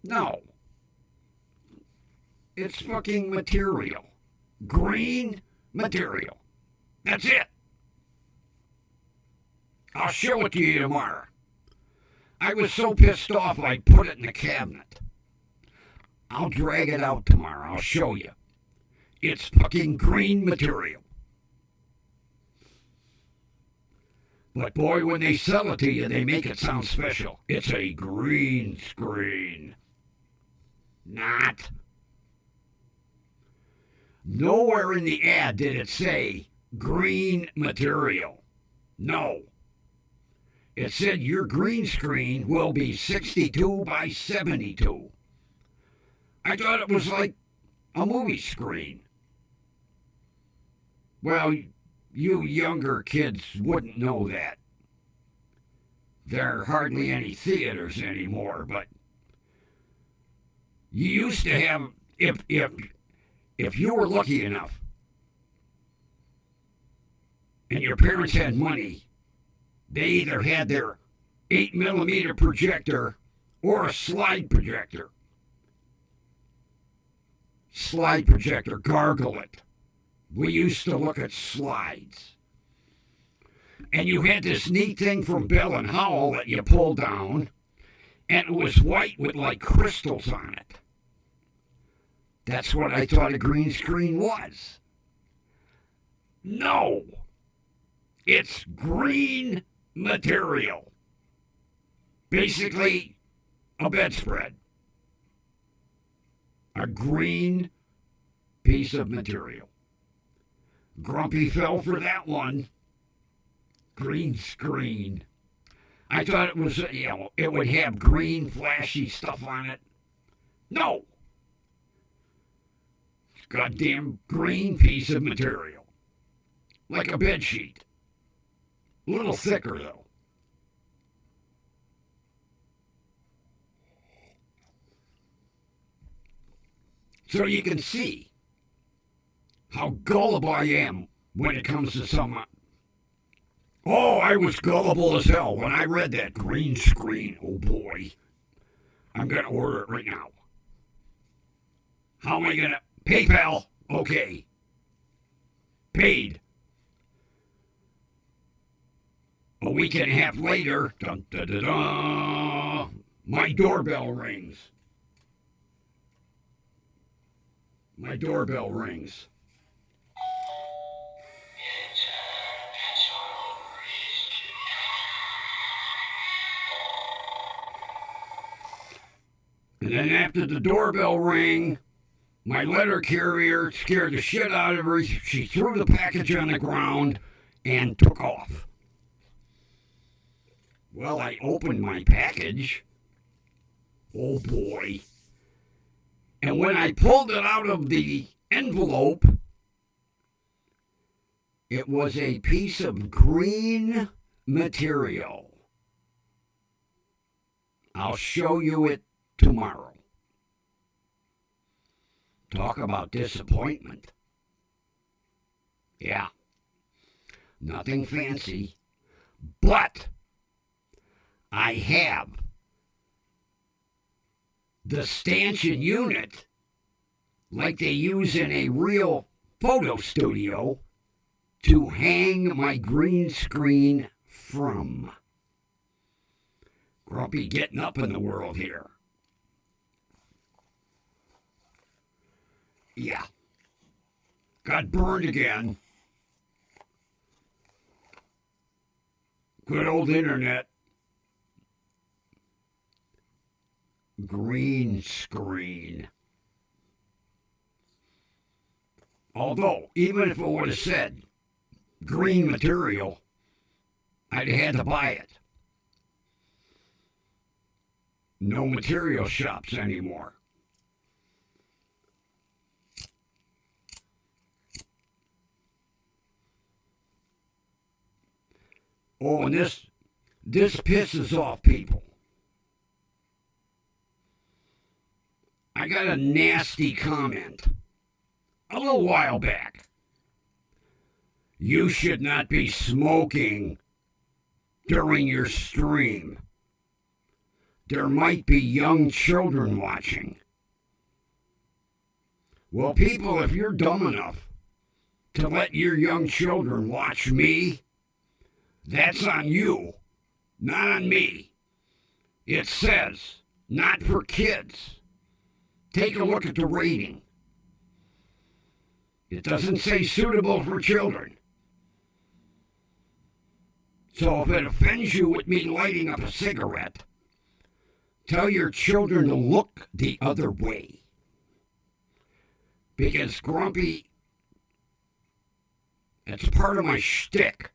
No. It's fucking material. Green material. That's it. I'll show it to you tomorrow. I was so pissed off I put it in the cabinet. I'll drag it out tomorrow. I'll show you. It's fucking green material. But boy, when they sell it to you, they make it sound special. It's a green screen. Not. Nowhere in the ad did it say green material. No. It said your green screen will be 62 by 72. I thought it was like a movie screen. Well, you younger kids wouldn't know that. There are hardly any theaters anymore, but you used to have, if you were lucky enough and your parents had money, they either had their 8mm projector or a slide projector. Slide projector, gargle it. We used to look at slides. And you had this neat thing from Bell and Howell that you pulled down, and it was white with like crystals on it. That's what I thought a green screen was. No. It's green material. Basically, a bedspread. A green piece of material. Grumpy fell for that one. Green screen. I thought it was, it would have green flashy stuff on it. No. Goddamn green piece of material. Like a bed sheet. A little thicker, though. So you can see how gullible I am when it comes to some... Oh, I was gullible as hell when I read that green screen. Oh, boy. I'm going to order it right now. How am I going to... PayPal. Okay. Paid. A week and a half later, dun, dun, dun, dun, my doorbell rings. My doorbell rings. And then after the doorbell rang, my letter carrier scared the shit out of her. She threw the package on the ground and took off. Well, I opened my package. Oh, boy. And when I pulled it out of the envelope, it was a piece of green material. I'll show you it tomorrow. Talk about disappointment. Yeah. Nothing fancy. But I have the stanchion unit like they use in a real photo studio to hang my green screen from. Grumpy getting up in the world here. Yeah. Got burned again. Good old internet. Green screen. Although, even if it would have said green material, I'd have had to buy it. No material shops anymore. Oh, and this pisses off people. I got a nasty comment a little while back. You should not be smoking during your stream. There might be young children watching. Well, people, if you're dumb enough to let your young children watch me, that's on you, not on me. It says, not for kids. Take a look at the rating. It doesn't say suitable for children. So if it offends you with me lighting up a cigarette, tell your children to look the other way. Because Grumpy, it's part of my shtick.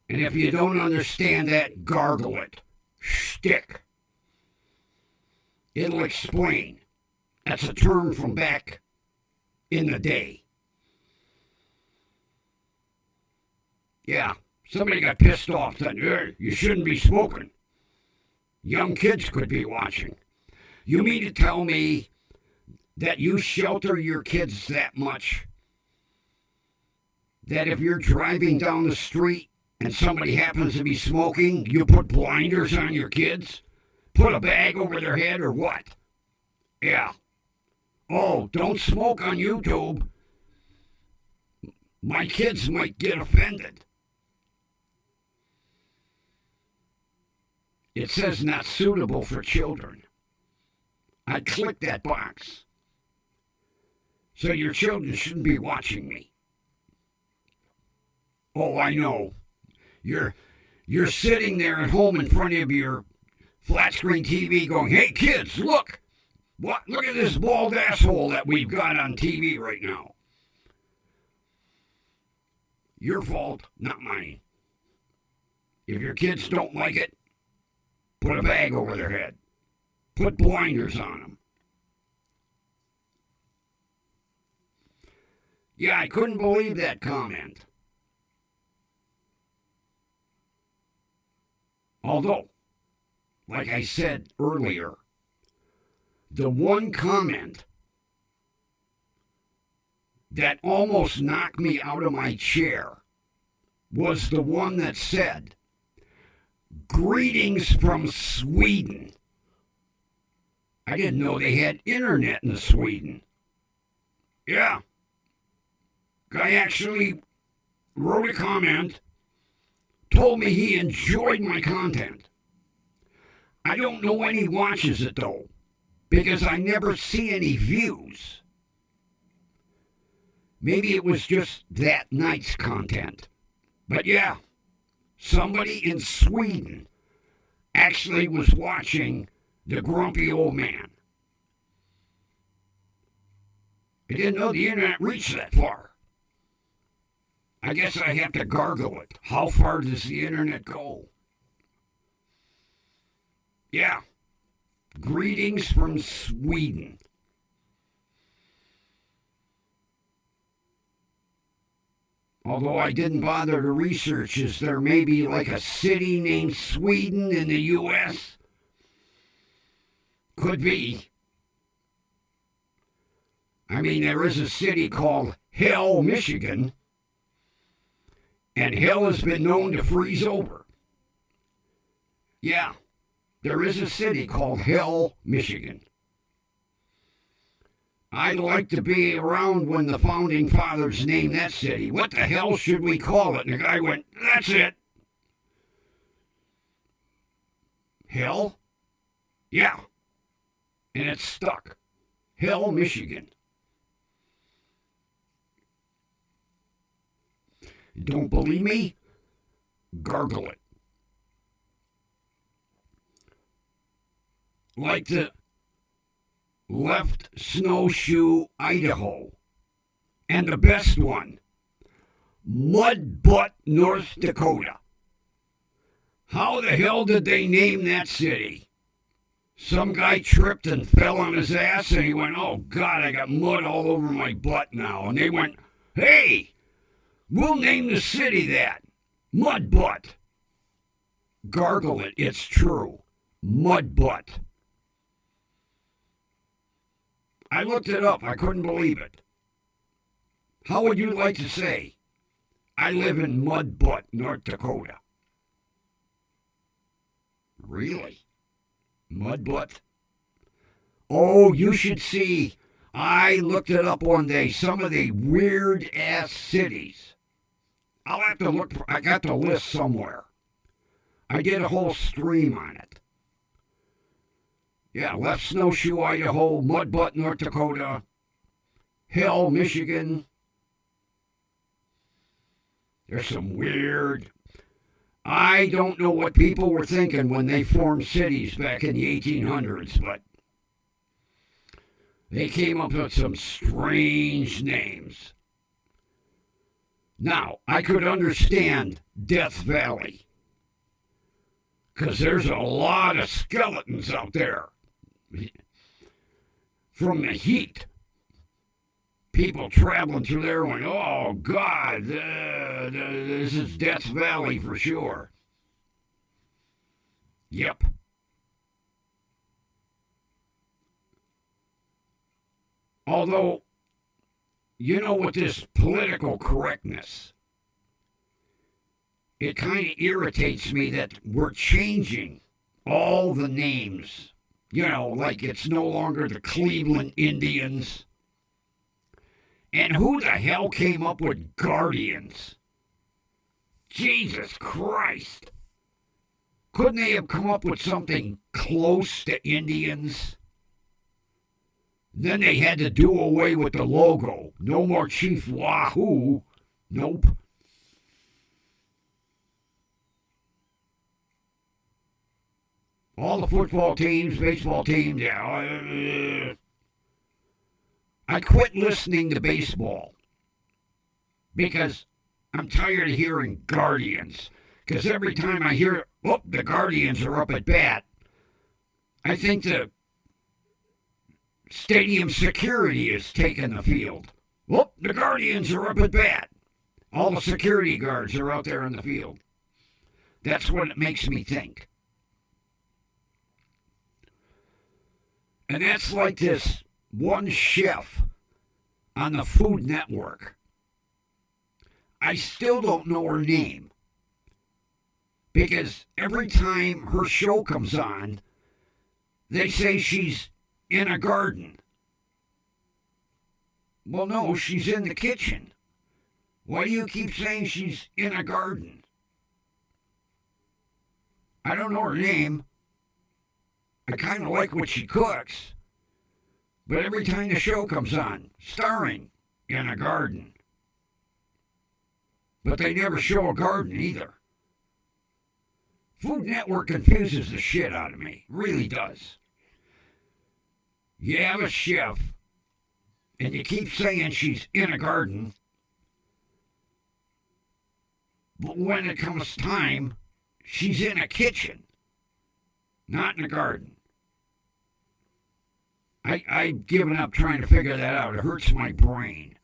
And if you don't understand that, gargle it. Shtick. It'll explain. That's a term from back in the day. Yeah, somebody got pissed off that you shouldn't be smoking. Young kids could be watching. You mean to tell me that you shelter your kids that much that if you're driving down the street and somebody happens to be smoking, you put blinders on your kids? Put a bag over their head or what? Yeah. Oh, don't smoke on YouTube. My kids might get offended. It says not suitable for children. I click that box. So your children shouldn't be watching me. Oh, I know. You're sitting there at home in front of your flat screen TV going, hey kids, look. What? Look at this bald asshole that we've got on TV right now. Your fault, not mine. If your kids don't like it, put a bag over their head. Put blinders on them. Yeah, I couldn't believe that comment. Although, like I said earlier, the one comment that almost knocked me out of my chair was the one that said, greetings from Sweden. I didn't know they had internet in Sweden. Yeah. Guy actually wrote a comment, told me he enjoyed my content. I don't know when he watches it though, because I never see any views. Maybe it was just that night's content. But yeah, somebody in Sweden actually was watching the grumpy old man. I didn't know the internet reached that far. I guess I have to gargle it. How far does the internet go? Yeah. Greetings from Sweden. Although I didn't bother to research, is there maybe like a city named Sweden in the U.S.? Could be. I mean, there is a city called Hell, Michigan, and hell has been known to freeze over. Yeah, there is a city called Hell, Michigan. I'd like to be around when the founding fathers named that city. What the hell should we call it? And the guy went, that's it. Hell? Yeah. And it's stuck. Hell, Michigan. Don't believe me? Gargle it. Like the left snowshoe, Idaho. And the best one, Mud Butt, North Dakota. How the hell did they name that city? Some guy tripped and fell on his ass and he went, oh God, I got mud all over my butt now. And they went, hey, we'll name the city that. Mud butt. Gargle it, it's true. Mud butt. I looked it up, I couldn't believe it. How would you like to say, I live in Mud Butt, North Dakota? Really? Mud Butt? Oh, you should see. I looked it up one day, some of the weird-ass cities. I'll have to look, I got the list somewhere. I did a whole stream on it. Yeah, Left Snowshoe, Idaho, Mud Butt, North Dakota, Hill, Michigan. There's some weird. I don't know what people were thinking when they formed cities back in the 1800s, but they came up with some strange names. Now, I could understand Death Valley, because there's a lot of skeletons out there from the heat. People traveling through there went, oh, God, this is Death Valley for sure. Yep. Although, you know, with this political correctness, it kind of irritates me that we're changing all the names. You know, like it's no longer the Cleveland Indians. And who the hell came up with Guardians? Jesus Christ. Couldn't they have come up with something close to Indians? Then they had to do away with the logo. No more Chief Wahoo. Nope. All the football teams, baseball teams, yeah. I quit listening to baseball because I'm tired of hearing Guardians. Because every time I hear, oh, the Guardians are up at bat, I think the stadium security is taking the field. Oh, the Guardians are up at bat. All the security guards are out there in the field. That's what it makes me think. And that's like this one chef on the Food Network. I still don't know her name because every time her show comes on, they say she's in a garden. Well, no, she's in the kitchen. Why do you keep saying she's in a garden? I don't know her name. I kind of like what she cooks. But every time the show comes on, starring in a garden. But they never show a garden either. Food Network confuses the shit out of me. Really does. You have a chef, and you keep saying she's in a garden. But when it comes time, she's in a kitchen. Not in a garden. I've given up trying to figure that out. It hurts my brain.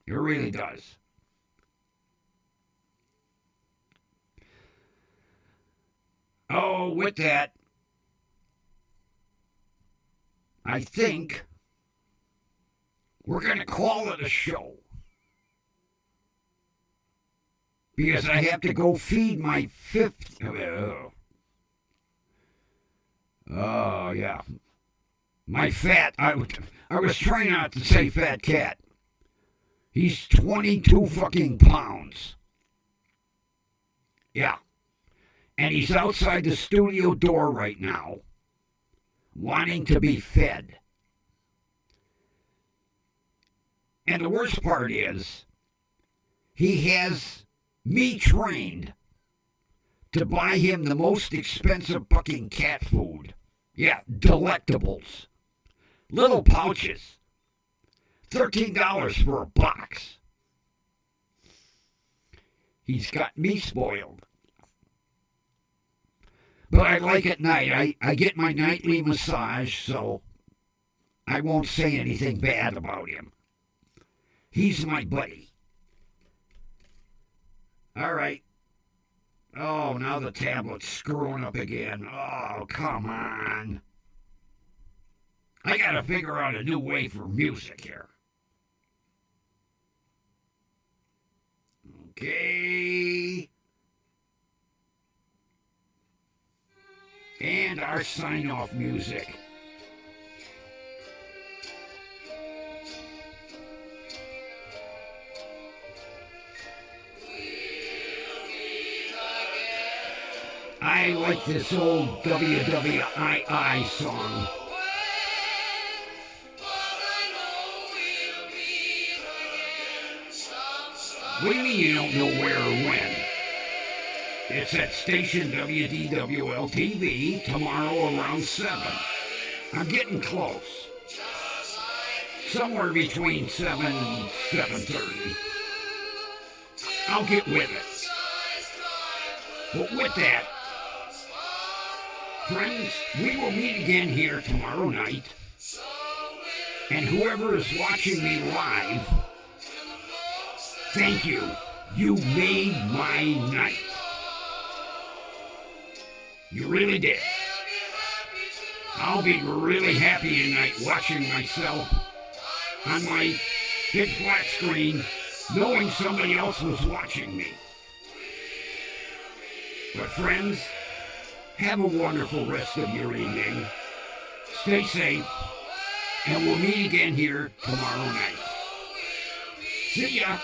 It really does. Oh, with that, I think we're going to call it a show. Because I have to go feed my fifth. Oh, yeah. My fat, I was trying not to say fat cat. He's 22 fucking pounds. Yeah. And he's outside the studio door right now, wanting to be fed. And the worst part is, he has me trained to buy him the most expensive fucking cat food. Yeah, delectables. Little pouches. $13 for a box. He's got me spoiled. But I like at night. I get my nightly massage, so I won't say anything bad about him. He's my buddy. All right. Oh, now the tablet's screwing up again. Oh, come on. I gotta figure out a new way for music here. Okay. And our sign-off music. I like this old WDWL song. What do you mean you don't know where or when? It's at station WDWL TV tomorrow around 7. I'm getting close. Somewhere between 7 and 7:30. I'll get with it. But with that, friends, we will meet again here tomorrow night. And whoever is watching me live, thank you. You made my night. You really did. I'll be really happy tonight watching myself on my big flat screen, knowing somebody else was watching me. But friends, have a wonderful rest of your evening. Stay safe, and we'll meet again here tomorrow night. See ya.